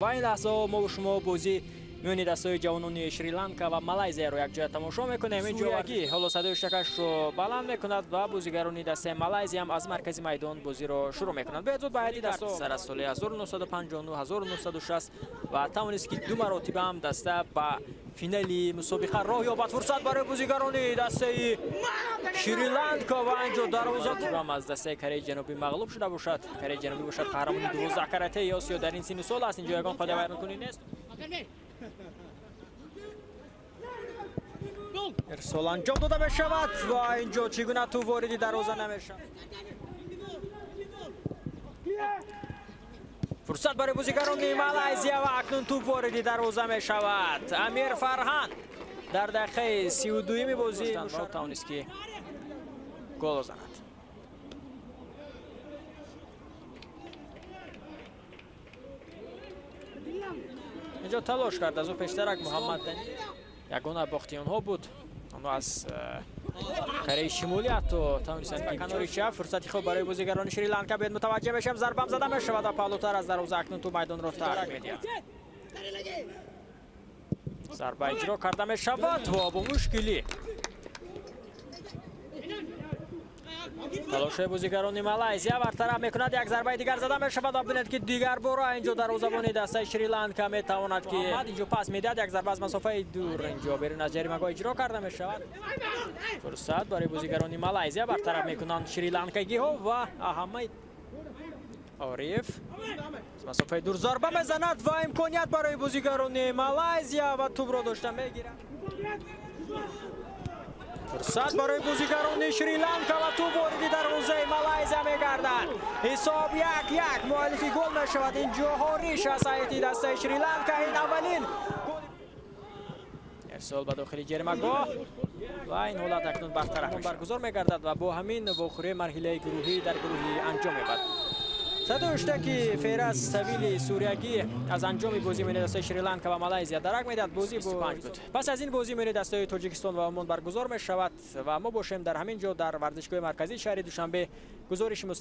و این لحظه ما و شما بازی میونی دستای جوانان شریلانکا و مالایزیا رو یک جای تماشا میکنیم. اینجوری حالا صدای اشتکش رو بلند میکند و بازیگرانی دسته مالایزیا هم از مرکزی میدان بازی رو شروع میکنند. به زود باید دست سر از سال 1959 1960 و توانست که دو مرتبه هم دسته با فینالی مسابقه راه یابد. فرصت برای بازیگرانی دسته شریلانکا و اینجا دروازه هم از دسته کره جنوبی مغلوب شده باشد. کره جنوبی باشد قهرمان 12 کرته آسیا در این سن سال است. اینجا یگان خود بیان کنی نیست. ارسال انجام داده می شود و اینجا چگونه تو واردی دروازه نمی شود. فرصت برای بازیگران مالایزیا و اکنون توپ واردی دروازه می شود. امیر فرهان در دقیقه 32 بازی توانست که گل بزند. اینجا تلاش کرد از او پیشترک محمد دنی یگانه باختی آنها بود. آنها از کره شمالی حتی توانستند که کناری چپ فرصتی خوب برای بازیگران شریلانکا بیاد متوجه بشم. ضربه هم زده می شود و پالوتر از دروازه اکنون تو میدان رو ترک می‌دهد. ضربه اجرا کرده می شود و با مشکلی تلاش بازیگران مالایزیا برطرف میکند. یک ضربه دیگر زده می شود و ببینید که دیگر بار اینجا دروازه‌بان دسته شریلانکا میتواند که اینجا پاس میدهد. یک ضربه از مسافه دور اینجا بیرون از جریمه اجرا کرده می شود. فرصت برای بازیگران مالایزیا برطرف میکنند شریلانکایی ها و احمد عارف از مسافه دور ضربه میزند و امکانیت برای بازیگران مالایزیا و توپ را داشته میگیرد. فرصت برای بازیگران شریلانکا و توپ واردی دروازه مالایزیا میگردد. حساب 1-1 مؤلفی گل میشود. اینجا هاریش از هیئت دسته شریلانکا این اولین ارسال به داخل جریمه گاه و این حالت اکنون برطرف برگزار میگردد و با همین واخوری مرحله گروهی در گروهی انجام می‌یابد. صدای اشتکی فیرز طویل سوریگی از انجام بازی میان دسته شریلانکا و مالایزیا درک میدهد. بازی بود. پس از این بازی میان دسته تاجیکستان و عمان برگزار می شود و ما باشیم در همین جا در ورزشگاه مرکزی شهر دوشنبه. گزارش